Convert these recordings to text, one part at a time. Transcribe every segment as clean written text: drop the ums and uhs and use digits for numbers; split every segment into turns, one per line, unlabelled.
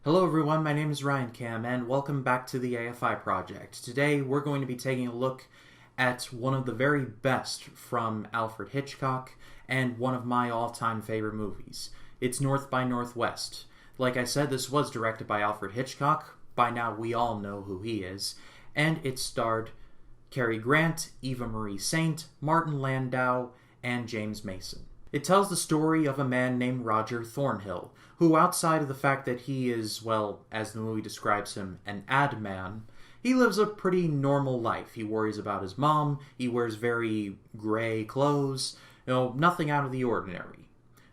Hello everyone, my name is Ryan Cam, and welcome back to the AFI project. Today we're going to be taking a look at one of the very best from Alfred Hitchcock, and one of my all-time favorite movies. It's North by Northwest. Like I said, this was directed by Alfred Hitchcock. By now we all know who he is. And it starred Cary Grant, Eva Marie Saint, Martin Landau, and James Mason. It tells the story of a man named Roger Thornhill, who, outside of the fact that he is, well, as the movie describes him, an ad man, he lives a pretty normal life. He worries about his mom, he wears very gray clothes, nothing out of the ordinary.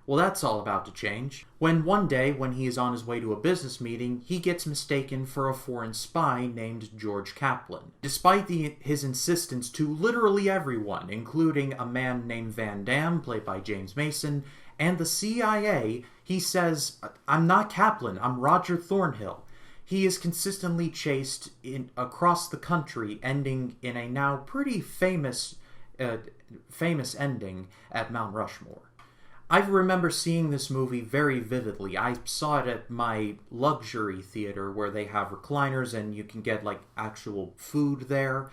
Well, that's all about to change. When one day, when he is on his way to a business meeting, he gets mistaken for a foreign spy named George Kaplan. Despite his insistence to literally everyone, including a man named Van Damme, played by James Mason, and the CIA, he says, "I'm not Kaplan, I'm Roger Thornhill." He is consistently chased across the country, ending in a now pretty famous ending at Mount Rushmore. I remember seeing this movie very vividly. I saw it at my luxury theater where they have recliners and you can get actual food there.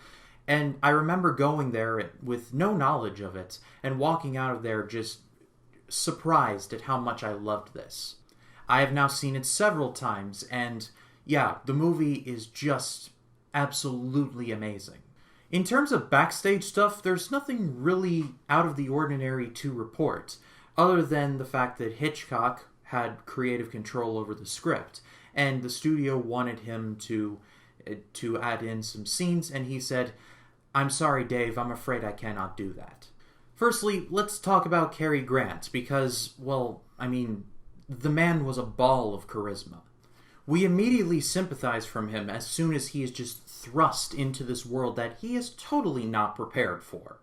And I remember going there with no knowledge of it and walking out of there just surprised at how much I loved this. I have now seen it several times, and yeah, the movie is just absolutely amazing. In terms of backstage stuff, there's nothing really out of the ordinary to report, other than the fact that Hitchcock had creative control over the script, and the studio wanted him to add in some scenes, and he said, "I'm sorry, Dave, I'm afraid I cannot do that." Firstly, let's talk about Cary Grant, because, well, the man was a ball of charisma. We immediately sympathize from him as soon as he is just thrust into this world that he is totally not prepared for.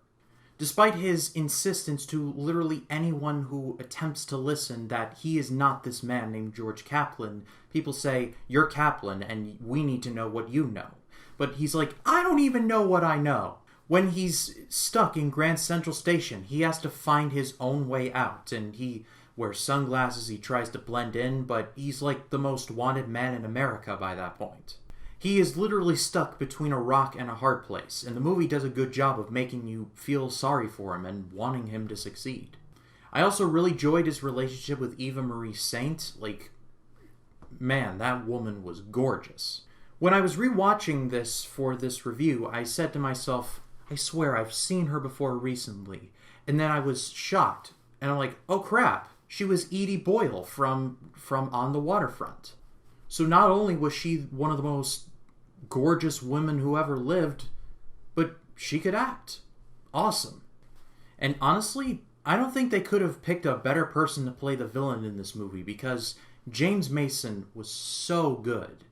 Despite his insistence to literally anyone who attempts to listen that he is not this man named George Kaplan, people say, "You're Kaplan, and we need to know what you know." But he's like, "I don't even know what I know." When he's stuck in Grand Central Station, he has to find his own way out, and he wears sunglasses, he tries to blend in, but he's like the most wanted man in America by that point. He is literally stuck between a rock and a hard place, and the movie does a good job of making you feel sorry for him and wanting him to succeed. I also really enjoyed his relationship with Eva Marie Saint. Man, that woman was gorgeous. When I was rewatching this for this review, I said to myself, I swear I've seen her before recently. And then I was shocked, and I'm like, oh crap, she was Edie Boyle from On the Waterfront. So not only was she one of the most gorgeous women who ever lived, but she could act. Awesome. And honestly, I don't think they could have picked a better person to play the villain in this movie, because James Mason was so good.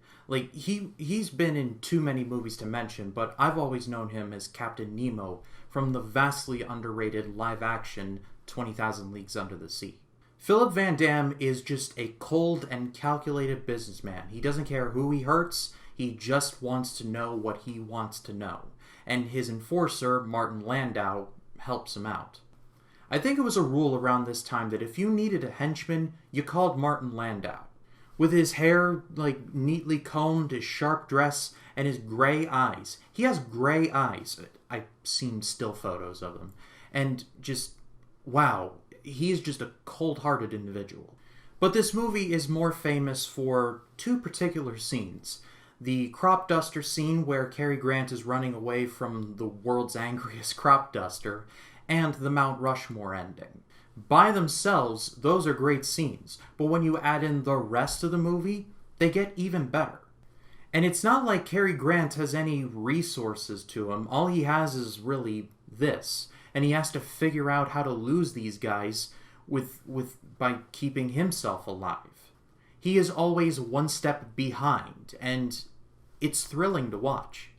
He's been in too many movies to mention, but I've always known him as Captain Nemo from the vastly underrated live-action 20,000 Leagues Under the Sea. Philip Van Damme is just a cold and calculated businessman. He doesn't care who he hurts, he just wants to know what he wants to know. And his enforcer, Martin Landau, helps him out. I think it was a rule around this time that if you needed a henchman, you called Martin Landau. With his hair, neatly combed, his sharp dress, and his gray eyes. He has gray eyes. I've seen still photos of him. And just, wow. He is just a cold-hearted individual. But this movie is more famous for two particular scenes. The crop duster scene where Cary Grant is running away from the world's angriest crop duster, and the Mount Rushmore ending. By themselves, those are great scenes, but when you add in the rest of the movie, they get even better. And it's not like Cary Grant has any resources to him. All he has is really this. And he has to figure out how to lose these guys by keeping himself alive. He is always one step behind, and it's thrilling to watch.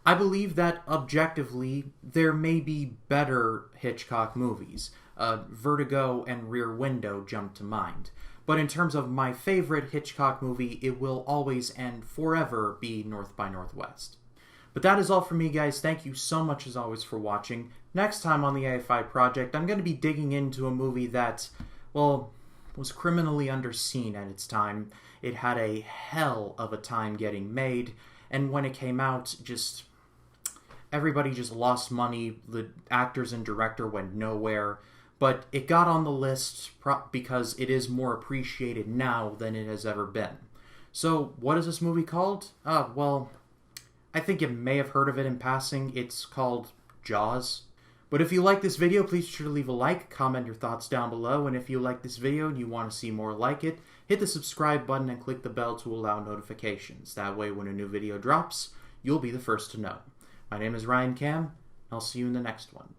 I believe that objectively there may be better Hitchcock movies. Vertigo and Rear Window jump to mind. But in terms of my favorite Hitchcock movie, it will always and forever be North by Northwest. But that is all for me, guys. Thank you so much, as always, for watching. Next time on the AFI project, I'm going to be digging into a movie that, well, was criminally underseen at its time. It had a hell of a time getting made, and when it came out, everybody just lost money. The actors and director went nowhere. But it got on the list because it is more appreciated now than it has ever been. So, what is this movie called? Well, I think you may have heard of it in passing. It's called Jaws. But if you like this video, please be sure to leave a like, comment your thoughts down below, and if you like this video and you want to see more like it, hit the subscribe button and click the bell to allow notifications. That way, when a new video drops, you'll be the first to know. My name is Ryan Cam. I'll see you in the next one.